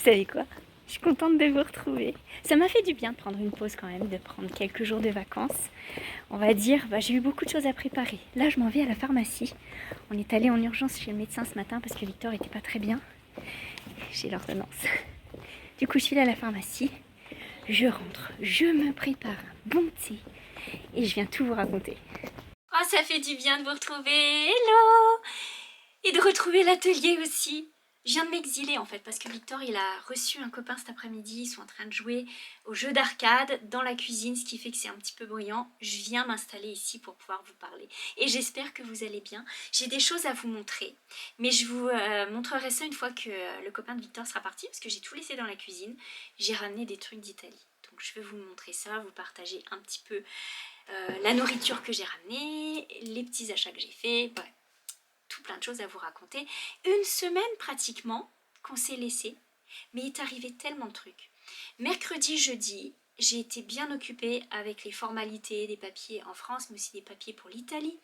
savez quoi? Je suis contente de vous retrouver. Ça m'a fait du bien de prendre une pause quand même, de prendre quelques jours de vacances. On va dire, j'ai eu beaucoup de choses à préparer. Là, je m'en vais à la pharmacie. On est allé en urgence chez le médecin ce matin parce que Victor était pas très bien. J'ai l'ordonnance. Du coup, je suis là à la pharmacie. Je rentre, je me prépare un bon thé et je viens tout vous raconter. Oh, ça fait du bien de vous retrouver. Hello! Et de retrouver l'atelier aussi. Je viens de m'exiler en fait parce que Victor il a reçu un copain cet après-midi, ils sont en train de jouer au jeu d'arcade dans la cuisine, ce qui fait que c'est un petit peu bruyant. Je viens m'installer ici pour pouvoir vous parler et j'espère que vous allez bien. J'ai des choses à vous montrer, mais je vous montrerai ça une fois que le copain de Victor sera parti parce que j'ai tout laissé dans la cuisine. J'ai ramené des trucs d'Italie. Donc je vais vous montrer ça, vous partager un petit peu la nourriture que j'ai ramenée, les petits achats que j'ai fait, bref. Tout plein de choses à vous raconter. Une semaine pratiquement qu'on s'est laissé, mais il est arrivé tellement de trucs. Mercredi, jeudi, j'ai été bien occupée avec les formalités des papiers en France, mais aussi des papiers pour l'Italie,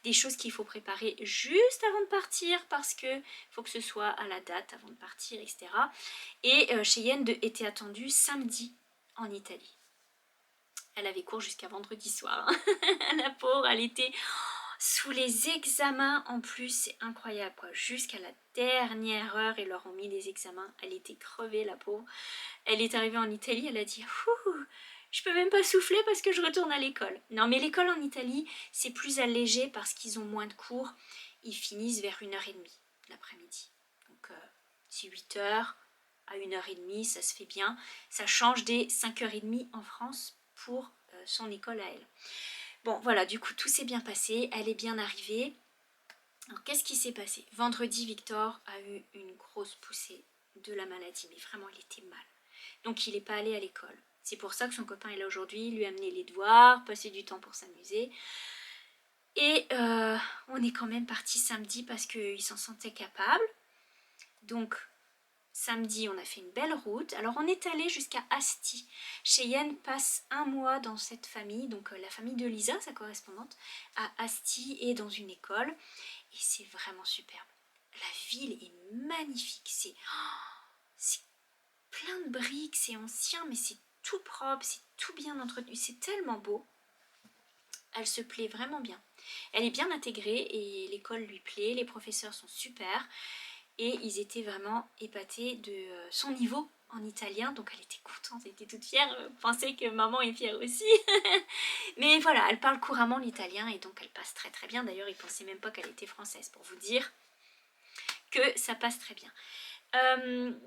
des choses qu'il faut préparer juste avant de partir parce que faut que ce soit à la date avant de partir, etc. Et Cheyenne était attendue samedi en Italie. Elle avait cours jusqu'à vendredi soir. La pauvre, elle était sous les examens en plus, c'est incroyable quoi. Jusqu'à la dernière heure, ils leur ont mis les examens. Elle était crevée la pauvre. Elle est arrivée en Italie, elle a dit je peux même pas souffler parce que je retourne à l'école. Non mais l'école en Italie, c'est plus allégé parce qu'ils ont moins de cours. Ils finissent vers 1h30 l'après-midi. Donc c'est 8h à 1h30, ça se fait bien. Ça change des 5h30 en France pour son école à elle. Bon voilà, du coup tout s'est bien passé, elle est bien arrivée. Alors qu'est-ce qui s'est passé? Vendredi, Victor a eu une grosse poussée de la maladie, mais vraiment il était mal. Donc il n'est pas allé à l'école. C'est pour ça que son copain est là aujourd'hui, lui a amené les devoirs, passer du temps pour s'amuser. Et on est quand même parti samedi parce qu'il s'en sentait capable. Donc samedi, on a fait une belle route. Alors on est allé jusqu'à Asti. Cheyenne passe un mois dans cette famille, donc la famille de Lisa, sa correspondante, à Asti et dans une école. Et c'est vraiment superbe. La ville est magnifique. C'est plein de briques, c'est ancien, mais c'est tout propre, c'est tout bien entretenu. C'est tellement beau. Elle se plaît vraiment bien. Elle est bien intégrée et l'école lui plaît. Les professeurs sont super. Et ils étaient vraiment épatés de son niveau en italien, donc elle était contente, elle était toute fière, pensait que maman est fière aussi. Mais voilà, elle parle couramment l'italien et donc elle passe très très bien. D'ailleurs, ils pensaient même pas qu'elle était française, pour vous dire que ça passe très bien.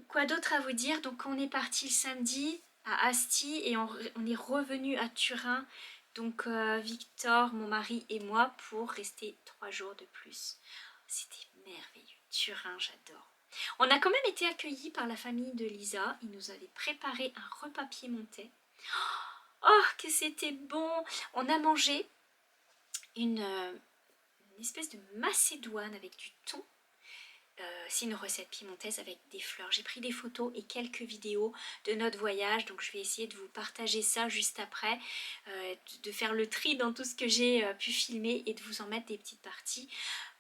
Quoi d'autre à vous dire? Donc on est parti le samedi à Asti et on est revenu à Turin, donc Victor, mon mari et moi, pour rester 3 jours de plus. C'était merveilleux. Turin, j'adore. On a quand même été accueillis par la famille de Lisa. Ils nous avaient préparé un repas piémontais. Oh, que c'était bon! On a mangé une espèce de macédoine avec du thon. C'est une recette piémontaise avec des fleurs. J'ai pris des photos et quelques vidéos de notre voyage, donc je vais essayer de vous partager ça juste après, de faire le tri dans tout ce que j'ai pu filmer et de vous en mettre des petites parties.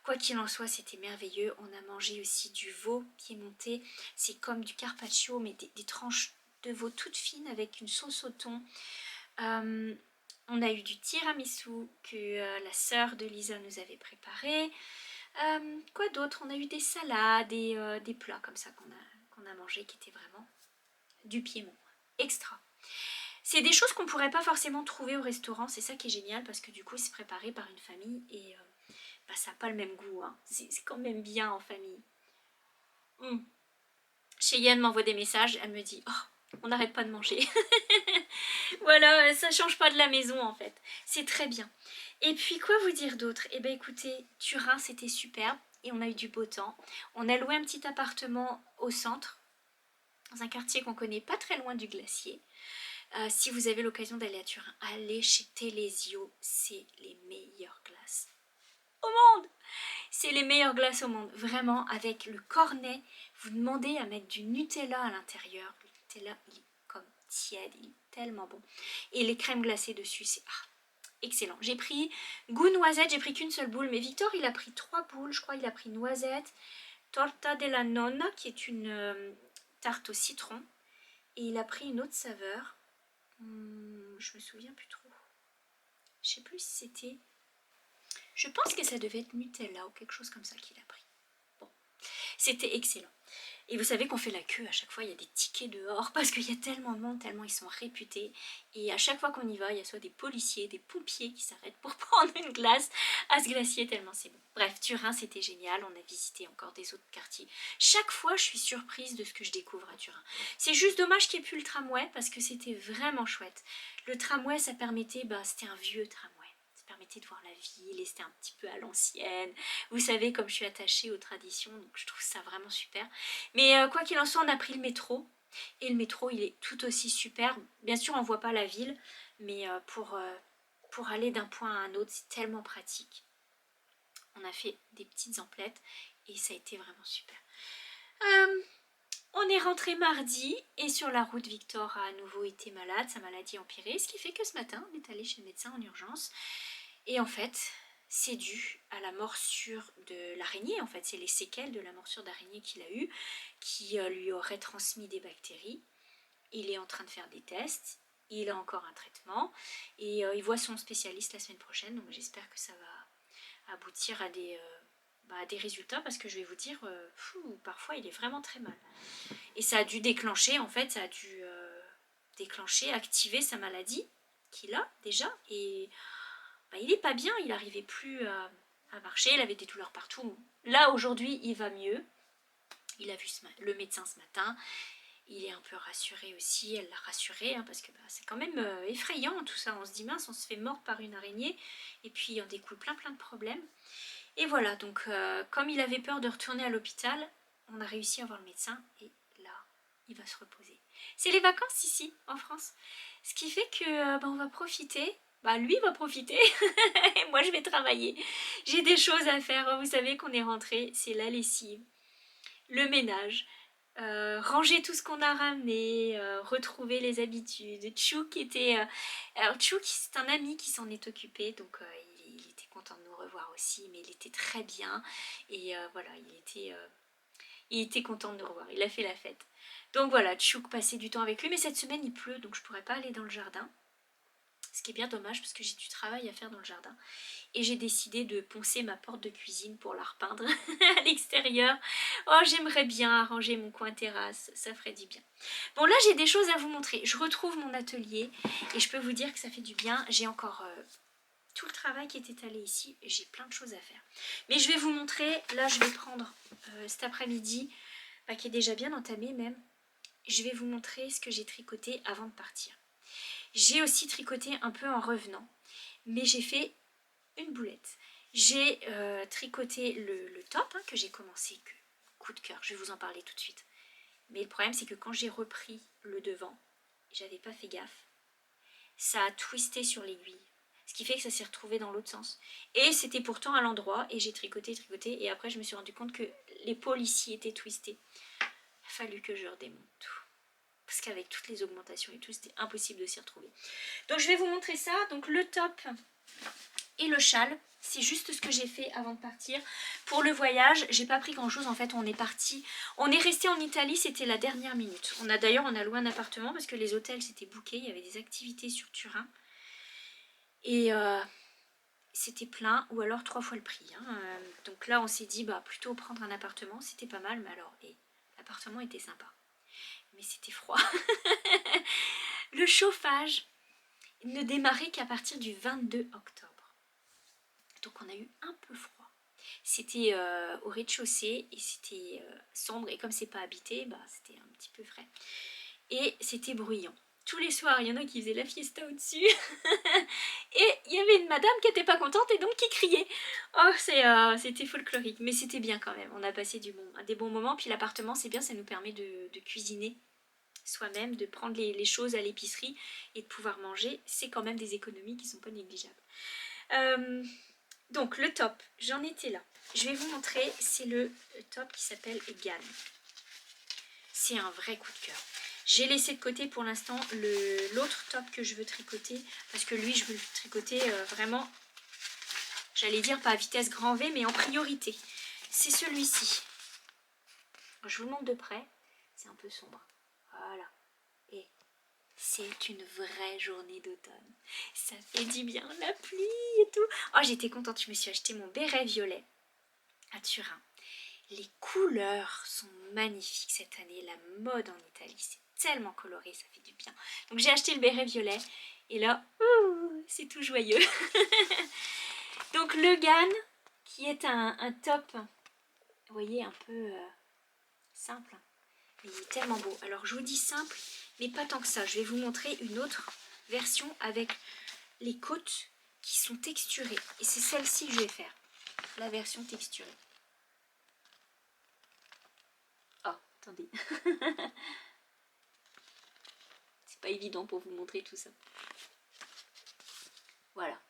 Quoi qu'il en soit, c'était merveilleux. On a mangé aussi du veau piémontais. C'est comme du carpaccio, mais des tranches de veau toutes fines avec une sauce au thon. On a eu du tiramisu que la sœur de Lisa nous avait préparé. Quoi d'autre? On a eu des salades et des plats comme ça qu'on a mangé qui étaient vraiment du Piémont. Extra. C'est des choses qu'on ne pourrait pas forcément trouver au restaurant. C'est ça qui est génial parce que du coup c'est préparé par une famille et ça n'a pas le même goût. Hein. C'est quand même bien en famille. Cheyenne m'envoie des messages. Elle me dit oh, on n'arrête pas de manger. Voilà, ça change pas de la maison en fait. C'est très bien. Et puis quoi vous dire d'autre? Eh bien écoutez, Turin c'était superbe et on a eu du beau temps. On a loué un petit appartement au centre, dans un quartier qu'on connaît pas très loin du glacier. Si vous avez l'occasion d'aller à Turin, allez chez Telesio, c'est les meilleures glaces au monde. C'est les meilleures glaces au monde, vraiment, avec le cornet. Vous demandez à mettre du Nutella à l'intérieur. Le Nutella, il est comme tiède, il est tellement bon. Et les crèmes glacées dessus, c'est excellent. J'ai pris goût noisette, j'ai pris qu'une seule boule, mais Victor, il a pris 3 boules, je crois, il a pris noisette, torta della nonna, qui est une tarte au citron. Et il a pris une autre saveur. Je me souviens plus trop. Je sais plus si c'était... Je pense que ça devait être Nutella ou quelque chose comme ça qu'il a pris. Bon, c'était excellent. Et vous savez qu'on fait la queue à chaque fois, il y a des tickets dehors parce qu'il y a tellement de monde, tellement ils sont réputés. Et à chaque fois qu'on y va, il y a soit des policiers, des pompiers qui s'arrêtent pour prendre une glace à ce glacier tellement c'est bon. Bref, Turin c'était génial, on a visité encore des autres quartiers. Chaque fois je suis surprise de ce que je découvre à Turin. C'est juste dommage qu'il n'y ait plus le tramway parce que c'était vraiment chouette. Le tramway ça permettait, c'était un vieux tramway. Permettait de voir la ville et c'était un petit peu à l'ancienne. Vous savez comme je suis attachée aux traditions, donc je trouve ça vraiment super. Mais quoi qu'il en soit, on a pris le métro. Et le métro, il est tout aussi super. Bien sûr, on ne voit pas la ville, mais pour aller d'un point à un autre, c'est tellement pratique. On a fait des petites emplettes et ça a été vraiment super. On est rentré mardi et sur la route, Victor a à nouveau été malade, sa maladie a empiré, ce qui fait que ce matin, on est allé chez le médecin en urgence. Et en fait, c'est dû à la morsure de l'araignée. En fait, c'est les séquelles de la morsure d'araignée qu'il a eue qui lui auraient transmis des bactéries. Il est en train de faire des tests. Il a encore un traitement. Et il voit son spécialiste la semaine prochaine. Donc j'espère que ça va aboutir à des résultats. Parce que je vais vous dire, parfois il est vraiment très mal. Et ça a dû déclencher, en fait, activer sa maladie qu'il a déjà. Et... il est pas bien, il n'arrivait plus à marcher, il avait des douleurs partout. Là aujourd'hui il va mieux, il a vu le médecin ce matin, il est un peu rassuré aussi, elle l'a rassuré parce que c'est quand même effrayant tout ça. On se dit mince, on se fait mordre par une araignée et puis il en découle plein de problèmes. Et voilà, donc comme il avait peur de retourner à l'hôpital, on a réussi à voir le médecin et là il va se reposer. C'est les vacances ici en France, ce qui fait que on va profiter. Lui va profiter et moi je vais travailler. J'ai des choses à faire. Vous savez qu'on est rentré, c'est la lessive, le ménage, ranger tout ce qu'on a ramené, retrouver les habitudes. Tchouk était... alors Tchouk c'est un ami qui s'en est occupé, donc il était content de nous revoir aussi, mais il était très bien et voilà, il était content de nous revoir, il a fait la fête. Donc voilà, Tchouk passait du temps avec lui, mais cette semaine il pleut, donc je pourrais pas aller dans le jardin. Ce qui est bien dommage parce que j'ai du travail à faire dans le jardin. Et j'ai décidé de poncer ma porte de cuisine pour la repeindre à l'extérieur. Oh, j'aimerais bien arranger mon coin terrasse, ça ferait du bien. Bon, là j'ai des choses à vous montrer. Je retrouve mon atelier et je peux vous dire que ça fait du bien. J'ai encore tout le travail qui est étalé ici et j'ai plein de choses à faire. Mais je vais vous montrer, là je vais prendre cet après-midi, qui est déjà bien entamé même. Je vais vous montrer ce que j'ai tricoté avant de partir. J'ai aussi tricoté un peu en revenant, mais j'ai fait une boulette. J'ai tricoté le top que j'ai commencé, coup de cœur, je vais vous en parler tout de suite. Mais le problème c'est que quand j'ai repris le devant, j'avais pas fait gaffe, ça a twisté sur l'aiguille, ce qui fait que ça s'est retrouvé dans l'autre sens. Et c'était pourtant à l'endroit, et j'ai tricoté, et après je me suis rendu compte que l'épaule ici était twistée. Il a fallu que je redémonte tout. Parce qu'avec toutes les augmentations et tout, c'était impossible de s'y retrouver. Donc je vais vous montrer ça. Donc le top et le châle, c'est juste ce que j'ai fait avant de partir. Pour le voyage, j'ai pas pris grand chose. En fait, on est parti, on est resté en Italie, c'était la dernière minute. On a loué un appartement parce que les hôtels s'étaient bookés. Il y avait des activités sur Turin. Et c'était plein, ou alors 3 fois le prix. Donc là, on s'est dit, plutôt prendre un appartement, c'était pas mal. Mais alors, l'appartement était sympa. Mais c'était froid. Le chauffage ne démarrait qu'à partir du 22 octobre. Donc on a eu un peu froid. C'était au rez-de-chaussée et c'était sombre. Et comme c'est pas habité, c'était un petit peu frais. Et c'était bruyant. Tous les soirs, il y en a qui faisaient la fiesta au-dessus. Et il y avait une madame qui n'était pas contente et donc qui criait. Oh, c'était folklorique. Mais c'était bien quand même. On a passé des bons moments. Puis l'appartement, c'est bien, ça nous permet de cuisiner soi-même, de prendre les choses à l'épicerie et de pouvoir manger. C'est quand même des économies qui ne sont pas négligeables. Donc le top, j'en étais là. Je vais vous montrer, c'est le top qui s'appelle Egan. C'est un vrai coup de cœur. J'ai laissé de côté pour l'instant l'autre top que je veux tricoter, parce que lui je veux le tricoter vraiment, j'allais dire pas à vitesse grand V, mais en priorité. C'est celui-ci. Je vous le montre de près. c'est un peu sombre. Voilà. Et c'est une vraie journée d'automne. Ça fait du bien, la pluie et tout. Oh, j'étais contente, je me suis acheté mon béret violet à Turin. Les couleurs sont magnifiques cette année. La mode en Italie, c'est tellement coloré, ça fait du bien. Donc j'ai acheté le béret violet. Et là, c'est tout joyeux. Donc le GAN, qui est un top, vous voyez, un peu simple. Mais il est tellement beau. Alors je vous dis simple, mais pas tant que ça. Je vais vous montrer une autre version avec les côtes qui sont texturées. Et c'est celle-ci que je vais faire. La version texturée. Oh, attendez. C'est pas évident pour vous montrer tout ça. Voilà.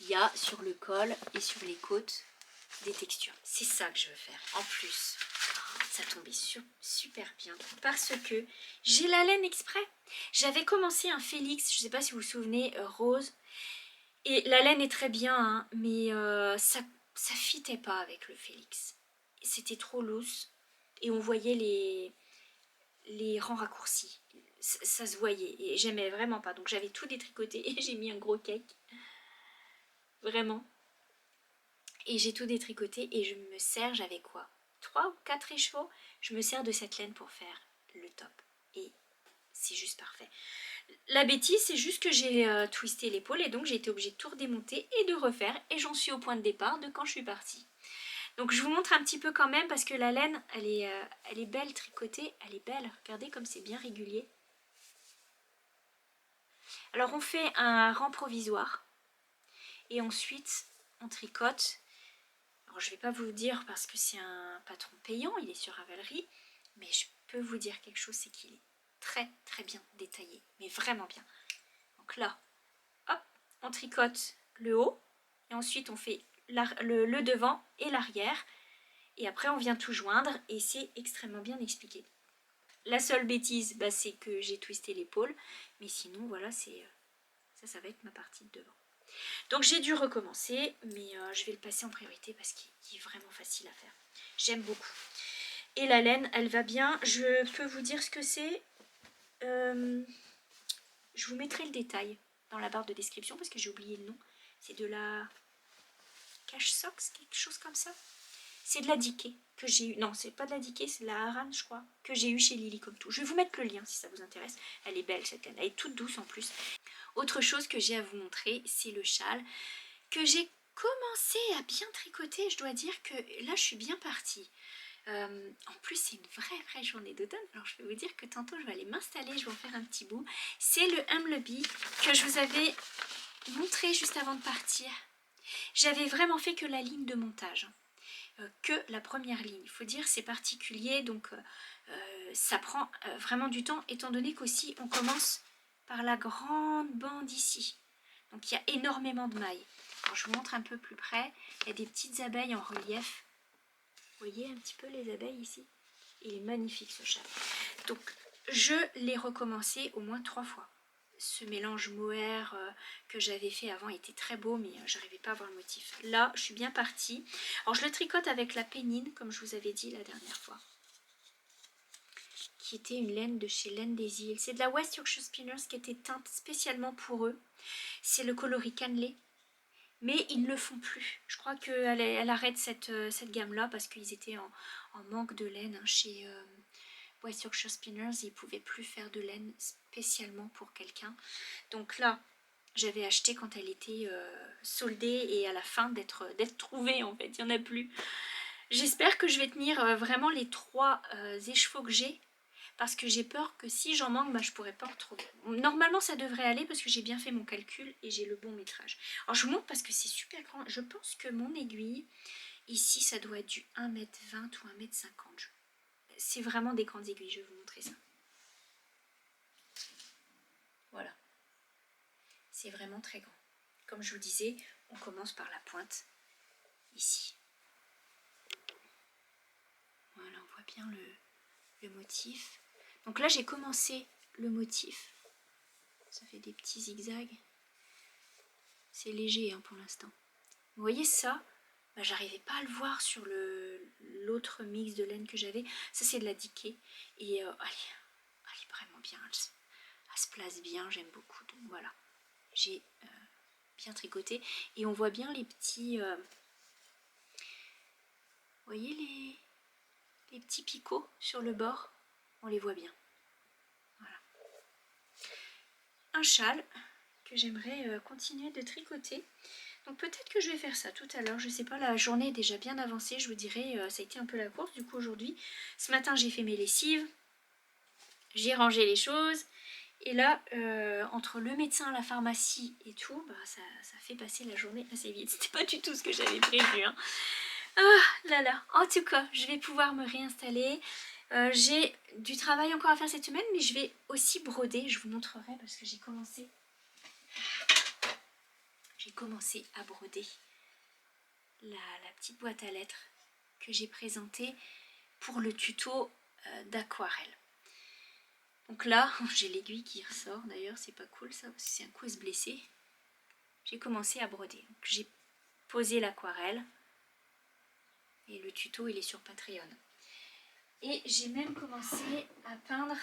Il y a sur le col et sur les côtes des textures. C'est ça que je veux faire. En plus, ça tombait super bien parce que j'ai la laine exprès. J'avais commencé un Félix, je ne sais pas si vous vous souvenez, rose. Et la laine est très bien, hein, mais ça fitait pas avec le Félix. C'était trop loose et on voyait les rangs raccourcis. Ça se voyait et j'aimais vraiment pas. Donc j'avais tout détricoté et j'ai mis un gros cake. Vraiment. Et j'ai tout détricoté et je me sers, j'avais quoi, 3 ou 4 écheveaux. Je me sers de cette laine pour faire le top. Et c'est juste parfait. La bêtise, c'est juste que j'ai twisté l'épaule et donc j'ai été obligée de tout redémonter et de refaire. Et j'en suis au point de départ de quand je suis partie. Donc je vous montre un petit peu quand même parce que la laine, elle est belle tricotée. Elle est belle. Regardez comme c'est bien régulier. Alors on fait un rang provisoire. Et ensuite, on tricote. Alors je ne vais pas vous le dire parce que c'est un patron payant, il est sur Ravelry. Mais je peux vous dire quelque chose, c'est qu'il est très bien détaillé. Mais vraiment bien. Donc là, hop, on tricote le haut. Et ensuite on fait le devant et l'arrière. Et après on vient tout joindre et c'est extrêmement bien expliqué. La seule bêtise, bah, c'est que j'ai twisté l'épaule. Mais sinon, voilà, ça va être ma partie de devant. Donc j'ai dû recommencer, mais je vais le passer en priorité parce qu'il est vraiment facile à faire. J'aime beaucoup. Et la laine, elle va bien. Je peux vous dire ce que c'est. Je vous mettrai le détail dans la barre de description parce que j'ai oublié le nom. C'est de la Cache Socks, quelque chose comme ça. C'est de la Diké que j'ai eu. Non, c'est pas de la Diké, c'est de la Aran, je crois, que j'ai eu chez Lily comme tout. Je vais vous mettre le lien si ça vous intéresse. Elle est belle cette laine, elle est toute douce en plus. Autre chose que j'ai à vous montrer, c'est le châle que j'ai commencé à bien tricoter. Je dois dire que là, je suis bien partie. En plus, c'est une vraie journée d'automne. Alors, je vais vous dire que tantôt, je vais aller m'installer. Je vais en faire un petit bout. C'est le Humblebee que je vous avais montré juste avant de partir. J'avais vraiment fait que la ligne de montage. Que la première ligne. Il faut dire c'est particulier. Donc, ça prend vraiment du temps. Étant donné qu'aussi, on commence par la grande bande ici. Donc, il y a énormément de mailles. Alors, je vous montre un peu plus près. Il y a des petites abeilles en relief. Vous voyez un petit peu les abeilles ici? Il est magnifique ce châle. Donc je l'ai recommencé au moins 3 fois. Ce mélange mohair que j'avais fait avant était très beau, mais j'arrivais pas à voir le motif. Là, je suis bien partie. Alors je le tricote avec la pénine, comme je vous avais dit la dernière fois. Qui était une laine de chez Laine des Îles. C'est de la West Yorkshire Spinners qui était teinte spécialement pour eux. C'est le coloris cannelé. Mais ils ne le font plus. Je crois qu'elle arrête cette gamme-là parce qu'ils étaient en manque de laine chez West Yorkshire Spinners. Ils ne pouvaient plus faire de laine spécialement pour quelqu'un. Donc là, j'avais acheté quand elle était soldée et à la fin d'être trouvée en fait. Il n'y en a plus. J'espère que je vais tenir vraiment les 3 écheveaux que j'ai. Parce que j'ai peur que si j'en manque, bah, je ne pourrais pas en retrouver. Normalement, ça devrait aller parce que j'ai bien fait mon calcul et j'ai le bon métrage. Alors, je vous montre parce que c'est super grand. Je pense que mon aiguille, ici, ça doit être du 1,20 m ou 1,50 m. C'est vraiment des grandes aiguilles. Je vais vous montrer ça. Voilà. C'est vraiment très grand. Comme je vous disais, on commence par la pointe, ici. Voilà, on voit bien le motif. Donc là, j'ai commencé le motif. Ça fait des petits zigzags. C'est léger hein, pour l'instant. Vous voyez ça, bah, j'arrivais pas à le voir sur le l'autre mix de laine que j'avais. Ça c'est de la Dickie. Et elle est vraiment bien. Elle se place bien, j'aime beaucoup. Donc voilà, j'ai bien tricoté. Et on voit bien les petits... vous voyez les petits picots sur le bord? On les voit bien. Voilà. Un châle que j'aimerais continuer de tricoter. Donc peut-être que je vais faire ça tout à l'heure, je sais pas, la journée est déjà bien avancée, je vous dirais, ça a été un peu la course du coup aujourd'hui. Ce matin j'ai fait mes lessives, j'ai rangé les choses, et là, entre le médecin, la pharmacie et tout, bah, ça fait passer la journée assez vite. C'était pas du tout ce que j'avais prévu, hein. Ah là là, en tout cas, je vais pouvoir me réinstaller. J'ai du travail encore à faire cette semaine, mais je vais aussi broder, je vous montrerai parce que j'ai commencé à broder la petite boîte à lettres que j'ai présentée pour le tuto d'aquarelle. Donc là, j'ai l'aiguille qui ressort d'ailleurs, c'est pas cool ça, parce que c'est un coup à se blesser. J'ai commencé à broder. J'ai posé l'aquarelle et le tuto il est sur Patreon. Et j'ai même commencé à peindre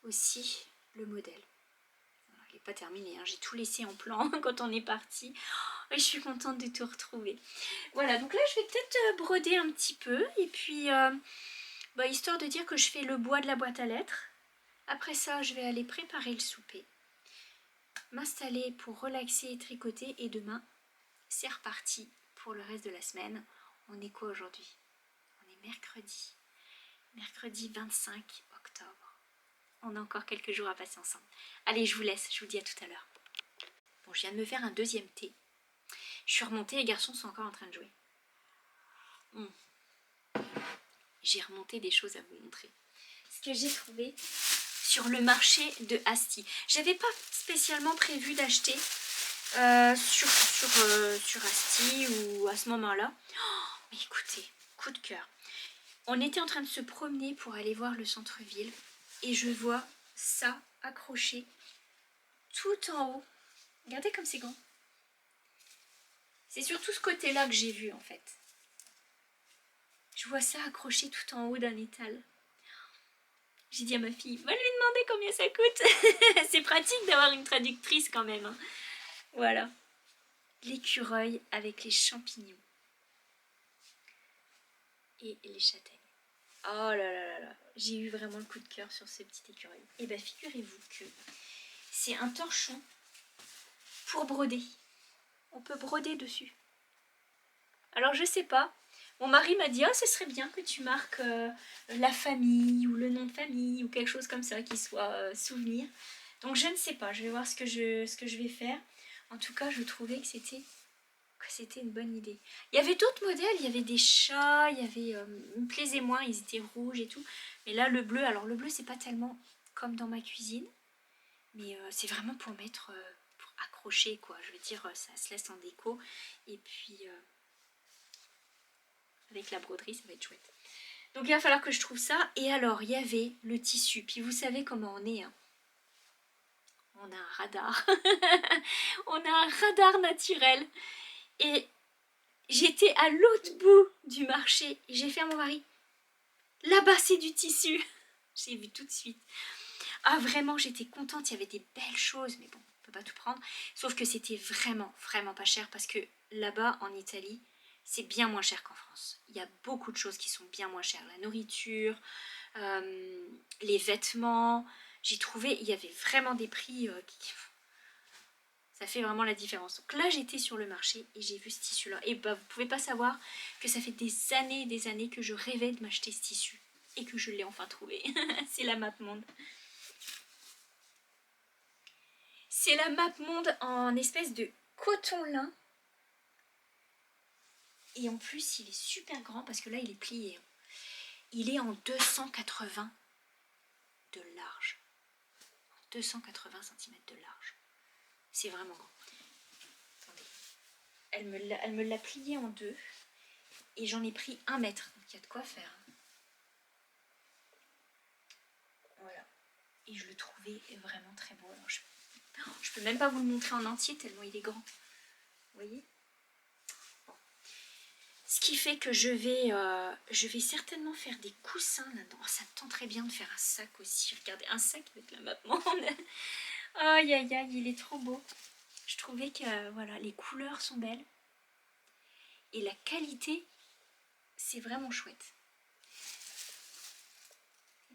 aussi le modèle. Il n'est pas terminé, hein. J'ai tout laissé en plan quand on est parti. Oh, je suis contente de tout retrouver. Voilà, donc là je vais peut-être broder un petit peu et puis histoire de dire que je fais le bois de la boîte à lettres. Après ça, je vais aller préparer le souper, m'installer pour relaxer et tricoter, et demain, c'est reparti pour le reste de la semaine. On est quoi aujourd'hui? On est mercredi 25 octobre. On a encore quelques jours à passer ensemble. Allez, je vous laisse, je vous dis à tout à l'heure. Bon, je viens de me faire un deuxième thé. Je suis remontée, les garçons sont encore en train de jouer. J'ai remonté des choses à vous montrer. Ce que j'ai trouvé sur le marché de Asti. J'avais pas spécialement prévu d'acheter sur Asti ou à ce moment-là. Oh, mais écoutez, coup de cœur. On était en train de se promener pour aller voir le centre-ville et je vois ça accroché tout en haut. Regardez comme c'est grand. C'est surtout ce côté-là que j'ai vu en fait. Je vois ça accroché tout en haut d'un étal. J'ai dit à ma fille, va lui demander combien ça coûte. C'est pratique d'avoir une traductrice quand même, hein. Voilà. L'écureuil avec les champignons. Et les châtaignes. Oh là là là là. J'ai eu vraiment le coup de cœur sur ce petit écureuil. Et bien figurez-vous que c'est un torchon pour broder. On peut broder dessus. Alors je sais pas. Mon mari m'a dit, oh, ce serait bien que tu marques la famille ou le nom de famille ou quelque chose comme ça qui soit souvenir. Donc je ne sais pas, je vais voir ce que je vais faire. En tout cas, je trouvais que c'était une bonne idée. Il y avait d'autres modèles, il y avait des chats, il y avait... ils me plaisaient moins, ils étaient rouges et tout. Mais là, le bleu, alors le bleu, c'est pas tellement comme dans ma cuisine. Mais c'est vraiment pour mettre... pour accrocher, quoi. Je veux dire, ça se laisse en déco. Et puis... avec la broderie, ça va être chouette. Donc il va falloir que je trouve ça. Et alors, il y avait le tissu. Puis vous savez comment on est, hein. On a un radar. On a un radar naturel. Et j'étais à l'autre bout du marché. Et j'ai fait à mon mari, là-bas c'est du tissu. J'ai vu tout de suite. Ah vraiment, j'étais contente. Il y avait des belles choses. Mais bon, on peut pas tout prendre. Sauf que c'était vraiment, vraiment pas cher. Parce que là-bas, en Italie, c'est bien moins cher qu'en France. Il y a beaucoup de choses qui sont bien moins chères. La nourriture, les vêtements. J'ai trouvé, il y avait vraiment des prix ça fait vraiment la différence. Donc là, j'étais sur le marché et j'ai vu ce tissu-là. Et bah, vous pouvez pas savoir que ça fait des années que je rêvais de m'acheter ce tissu. Et que je l'ai enfin trouvé. C'est la Map Monde. C'est la Map Monde en espèce de coton lin. Et en plus, il est super grand parce que là, il est plié. Il est en 280 de large. 280 cm de large. C'est vraiment grand. Attendez. Elle me l'a plié en deux. Et j'en ai pris 1 mètre. Donc il y a de quoi faire. Voilà. Et je le trouvais vraiment très beau. Alors, je peux même pas vous le montrer en entier tellement il est grand. Vous voyez? Bon. Ce qui fait que je vais certainement faire des coussins là-dedans. Oh, ça me tente très bien de faire un sac aussi. Regardez, un sac avec la map monde. Aïe aïe aïe, il est trop beau. Je trouvais que voilà, les couleurs sont belles. Et la qualité, c'est vraiment chouette.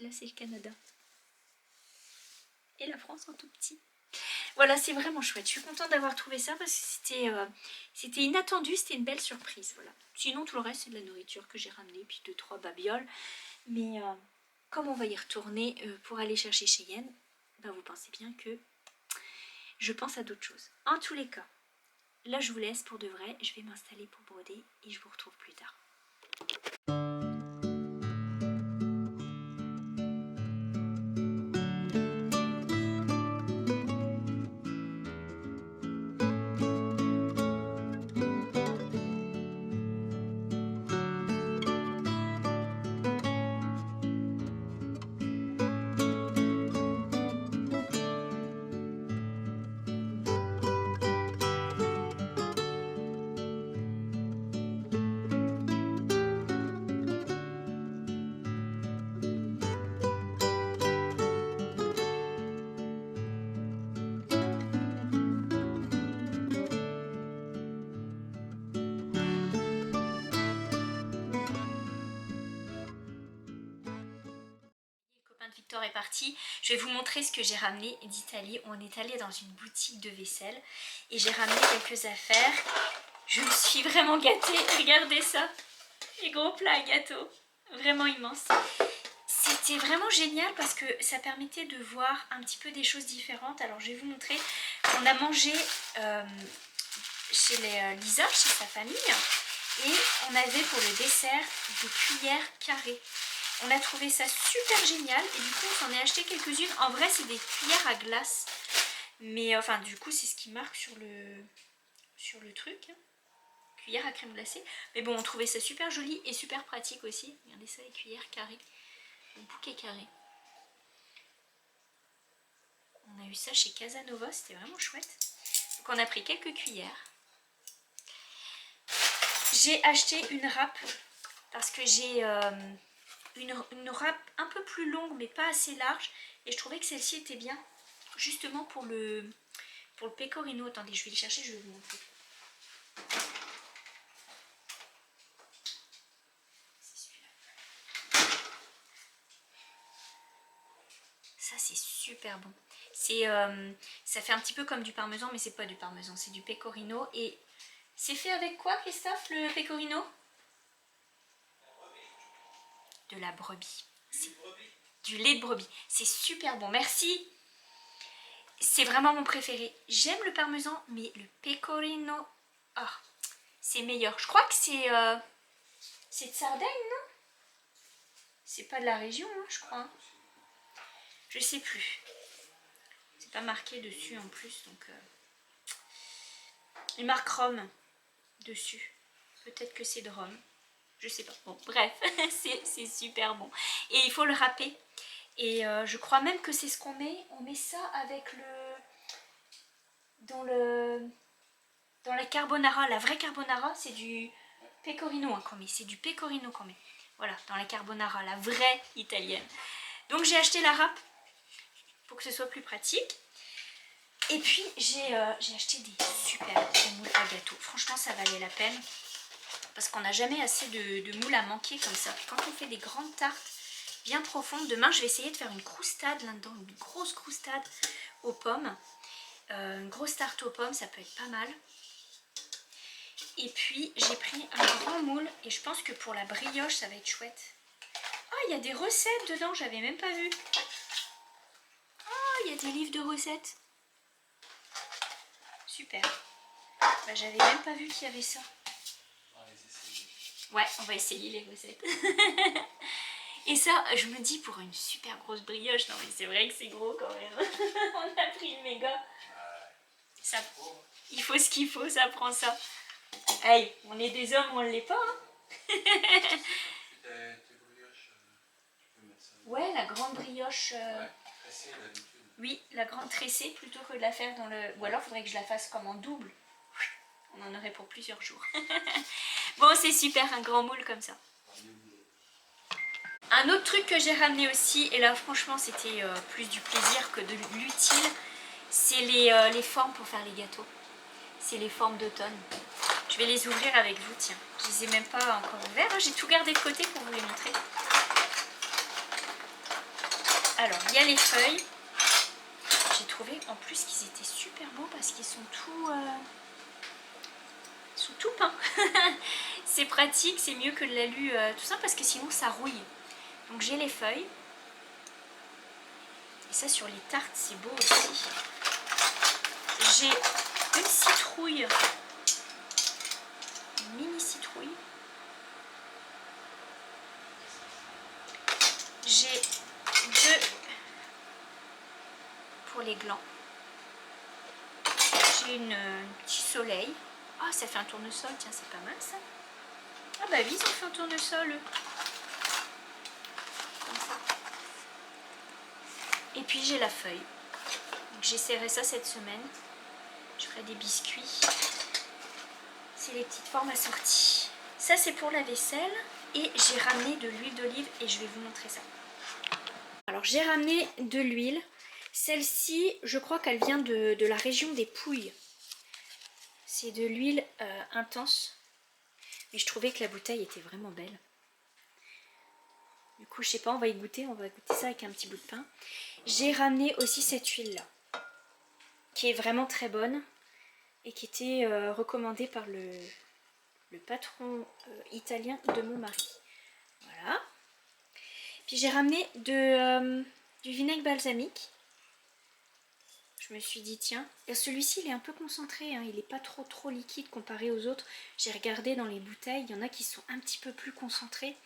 Là, c'est le Canada. Et la France en tout petit. Voilà, c'est vraiment chouette. Je suis contente d'avoir trouvé ça parce que c'était inattendu, c'était une belle surprise. Voilà. Sinon, tout le reste, c'est de la nourriture que j'ai ramenée, puis 2-3 babioles. Mais comme on va y retourner pour aller chercher Cheyenne, ben vous pensez bien que je pense à d'autres choses. En tous les cas, là, je vous laisse pour de vrai. Je vais m'installer pour broder et je vous retrouve plus tard. Victor est parti, je vais vous montrer ce que j'ai ramené d'Italie. On est allé dans une boutique de vaisselle et j'ai ramené quelques affaires. Je me suis vraiment gâtée, regardez ça, les gros plats à gâteau, vraiment immenses. C'était vraiment génial parce que ça permettait de voir un petit peu des choses différentes. Alors je vais vous montrer, on a mangé chez Lisa, chez sa famille, et on avait pour le dessert des cuillères carrées. On a trouvé ça super génial et du coup on s'en est acheté quelques-unes. En vrai c'est des cuillères à glace. Mais enfin du coup c'est ce qui marque sur le truc. Cuillère à crème glacée. Mais bon on trouvait ça super joli et super pratique aussi. Regardez ça, les cuillères carrées. Le bouquet carré. On a eu ça chez Casanova, c'était vraiment chouette. Donc on a pris quelques cuillères. J'ai acheté une râpe parce que j'ai... une râpe un peu plus longue mais pas assez large et je trouvais que celle-ci était bien justement pour le pecorino. Attendez, je vais le chercher, je vais vous montrer. Ça c'est super bon. Ça fait un petit peu comme du parmesan mais c'est pas du parmesan, c'est du pecorino. Et c'est fait avec quoi, Christophe, le pecorino? De la brebis. Du lait de brebis. C'est super bon, merci. C'est vraiment mon préféré. J'aime le parmesan, mais le pecorino, oh, c'est meilleur. Je crois que c'est de Sardaigne, non? C'est pas de la région, hein, je crois. Je sais plus. C'est pas marqué dessus en plus, donc... Il marque Rome dessus. Peut-être que c'est de Rome. Je sais pas. Bon, bref, c'est super bon. Et il faut le râper. Et je crois même que c'est ce qu'on met. On met ça avec dans la carbonara. La vraie carbonara, c'est du pecorino qu'on met. C'est du pecorino qu'on met. Voilà, dans la carbonara, la vraie italienne. Donc j'ai acheté la râpe pour que ce soit plus pratique. Et puis j'ai acheté des super moules à gâteau. Franchement, ça valait la peine. Parce qu'on n'a jamais assez de moules à manquer comme ça. Puis quand on fait des grandes tartes bien profondes, demain je vais essayer de faire une croustade là-dedans, une grosse croustade aux pommes. Une grosse tarte aux pommes, ça peut être pas mal. Et puis j'ai pris un grand moule et je pense que pour la brioche ça va être chouette. Ah, il y a des recettes dedans, j'avais même pas vu. Ah, il y a des livres de recettes. Super. Bah, j'avais même pas vu qu'il y avait ça. Ouais, on va essayer les recettes. Et ça, je me dis, pour une super grosse brioche, non mais c'est vrai que c'est gros quand même. On a pris le méga. Ça, il faut ce qu'il faut, ça prend ça. Hey, on est des hommes, on ne l'est pas. Hein. Ouais, la grande brioche. Tressée d'habitude. Oui, la grande tressée plutôt que de la faire dans le... Ou alors il faudrait que je la fasse comme en double. On en aurait pour plusieurs jours. Bon, c'est super, un grand moule comme ça. Un autre truc que j'ai ramené aussi, et là franchement c'était plus du plaisir que de l'utile, c'est les formes pour faire les gâteaux. C'est les formes d'automne. Je vais les ouvrir avec vous, tiens. Je les ai même pas encore ouverts, hein. J'ai tout gardé de côté pour vous les montrer. Alors, il y a les feuilles. J'ai trouvé en plus qu'ils étaient super beaux parce qu'ils sont tout peints. C'est pratique, c'est mieux que de l'alu tout ça parce que sinon ça rouille. Donc j'ai les feuilles. Et ça sur les tartes c'est beau aussi. J'ai une citrouille. Une mini citrouille. J'ai deux pour les glands. J'ai un petit soleil. Ah, ça fait un tournesol, tiens, c'est pas mal ça. Ah bah oui, ils ont fait un tournesol. Comme ça. Et puis j'ai la feuille. J'essaierai ça cette semaine. Je ferai des biscuits. C'est les petites formes assorties. Ça c'est pour la vaisselle. Et j'ai ramené de l'huile d'olive et je vais vous montrer ça. Alors j'ai ramené de l'huile. Celle-ci, je crois qu'elle vient de la région des Pouilles. C'est de l'huile intense. Mais je trouvais que la bouteille était vraiment belle. Du coup, je sais pas, on va goûter ça avec un petit bout de pain. J'ai ramené aussi cette huile-là, qui est vraiment très bonne et qui était recommandée par le patron italien de mon mari. Voilà. Puis j'ai ramené du vinaigre balsamique. Je me suis dit tiens, celui-ci il est un peu concentré, hein, il n'est pas trop liquide comparé aux autres. J'ai regardé dans les bouteilles, il y en a qui sont un petit peu plus concentrés.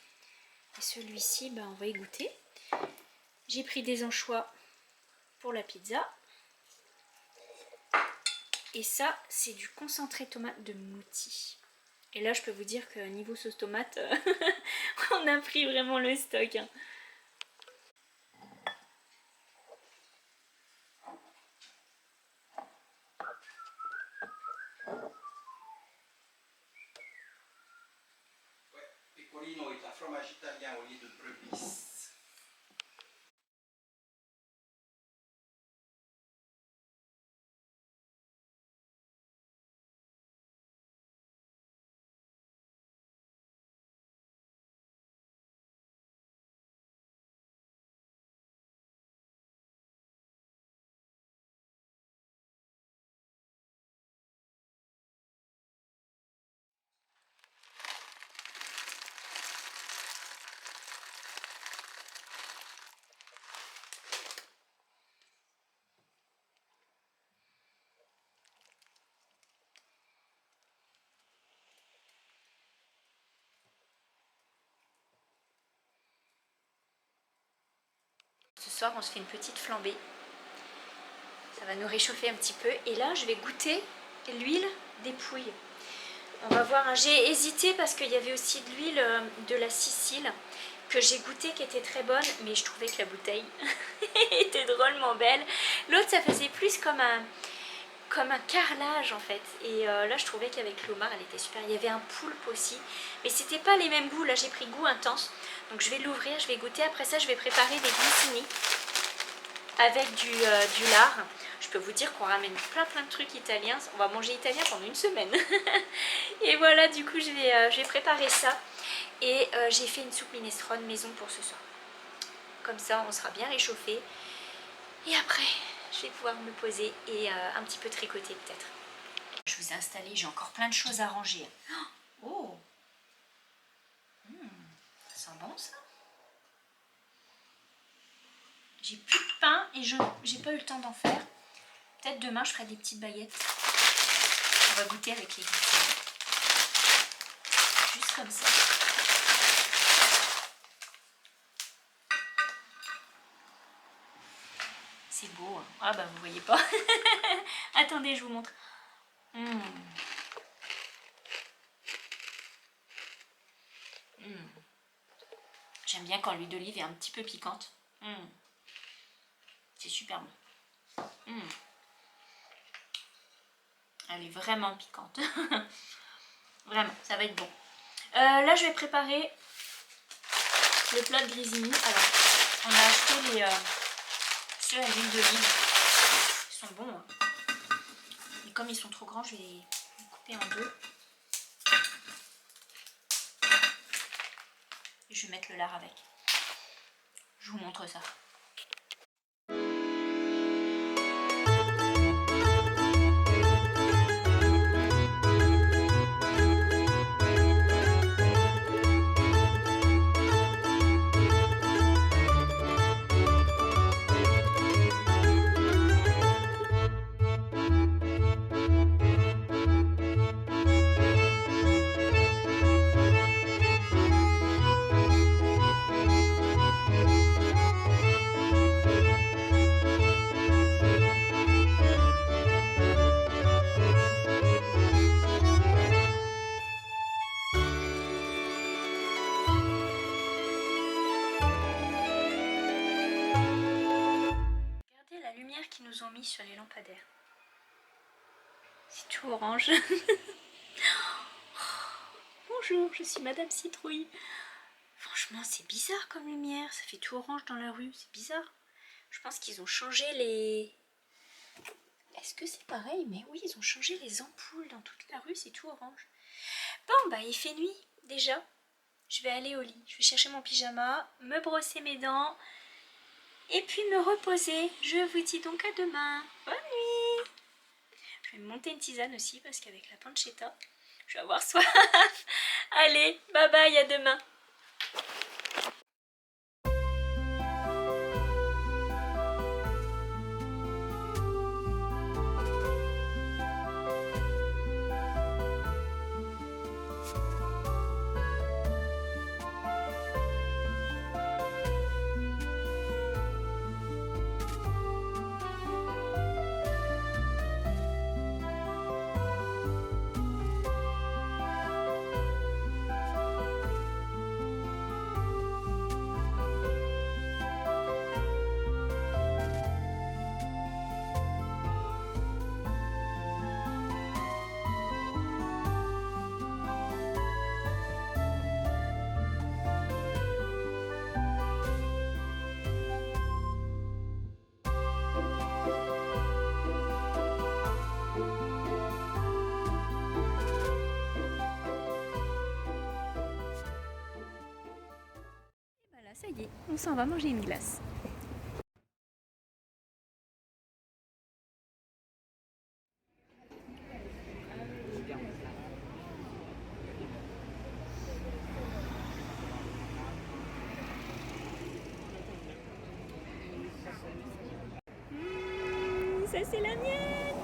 Et celui-ci, ben, on va y goûter. J'ai pris des anchois pour la pizza. Et ça, c'est du concentré tomate de Mouti. Et là, je peux vous dire que niveau sauce tomate, on a pris vraiment le stock. Hein. Pecorino est un fromage italien au lait de brebis. Ce soir, on se fait une petite flambée. Ça va nous réchauffer un petit peu. Et là, je vais goûter l'huile des Pouilles. On va voir. Hein. J'ai hésité parce qu'il y avait aussi de l'huile de la Sicile que j'ai goûté qui était très bonne. Mais je trouvais que la bouteille était drôlement belle. L'autre, ça faisait plus comme un carrelage en fait. Et là, je trouvais qu'avec l'homard, elle était super. Il y avait un poulpe aussi. Mais c'était pas les mêmes goûts. Là, j'ai pris goût intense. Donc je vais l'ouvrir, je vais goûter. Après ça, je vais préparer des glissini avec du lard. Je peux vous dire qu'on ramène plein de trucs italiens. On va manger italien pendant une semaine. Et voilà, du coup, je vais préparer ça. Et j'ai fait une soupe minestrone maison pour ce soir. Comme ça, on sera bien réchauffé. Et après, je vais pouvoir me poser et un petit peu tricoter peut-être. Je vous ai installé, j'ai encore plein de choses à ranger. Oh, ça sent bon ça. J'ai plus de pain et j'ai pas eu le temps d'en faire. Peut-être demain je ferai des petites baguettes. On va goûter avec les glissades. Juste comme ça. C'est beau. Hein. Ah bah vous voyez pas. Attendez, je vous montre. J'aime bien quand l'huile d'olive est un petit peu piquante. C'est super bon. Elle est vraiment piquante. Vraiment, ça va être bon. Là, je vais préparer le plat de grisinis. Alors, on a acheté ceux à l'huile d'olive. Ils sont bons. Hein. Et comme ils sont trop grands, je vais les couper en deux. Et je vais mettre le lard avec. Je vous montre ça. Qu'ils nous ont mis sur les lampadaires. C'est tout orange. Bonjour, je suis Madame Citrouille. Franchement, c'est bizarre comme lumière. Ça fait tout orange dans la rue. C'est bizarre. Je pense qu'ils ont changé les... Est-ce que c'est pareil? Mais oui, ils ont changé les ampoules dans toute la rue. C'est tout orange. Bon, bah il fait nuit déjà. Je vais aller au lit. Je vais chercher mon pyjama, me brosser mes dents. Et puis me reposer. Je vous dis donc à demain. Bonne nuit. Je vais me monter une tisane aussi parce qu'avec la pancetta, je vais avoir soif. Allez, bye bye, à demain. Ça y est, on s'en va manger une glace. Ça c'est la mienne.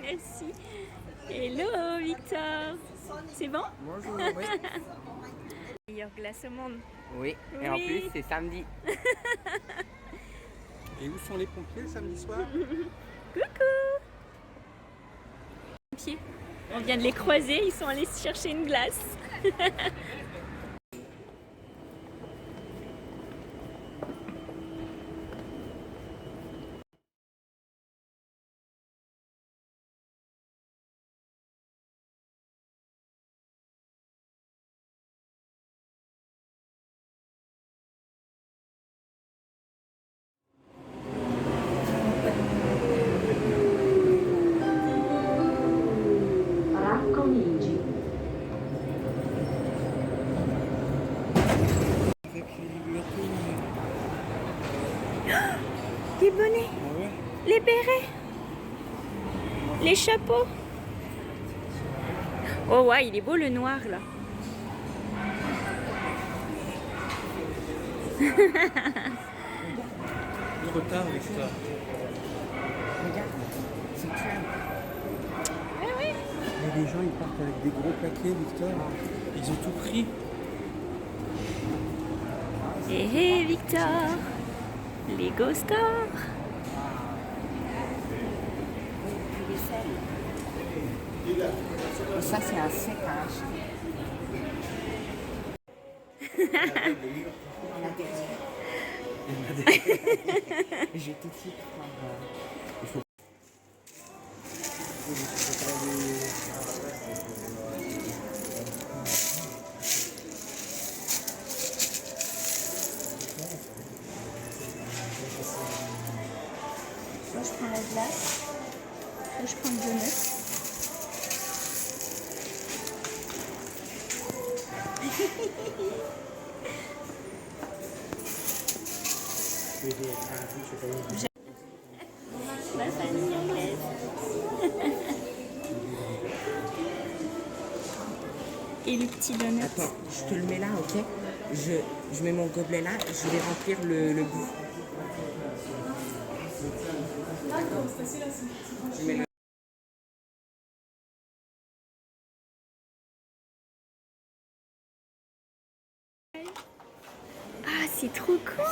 Merci. Hello Victor. C'est bon? Bonjour, oui. Meilleure glace au monde. Oui, et Oui. en plus c'est samedi. Et où sont les pompiers le samedi soir? Coucou. On vient de les croiser, ils sont allés chercher une glace. Les bonnets, les bérets, les chapeaux. Oh ouais, il est beau le noir là. Trop tard, Victor. Regarde, c'est Trump. Oui, oui. Mais les gens ils partent avec des gros paquets, Victor. Ils ont tout pris. Hé Victor, Lego Store. Et ça c'est un séchage. Je tout de suite prendre. Je prends le donut. La famille anglaise. Et le petit donut. Attends, je te le mets là, ok? Je mets mon gobelet là, je vais remplir le bout. Je mets le- Ah, c'est trop cool.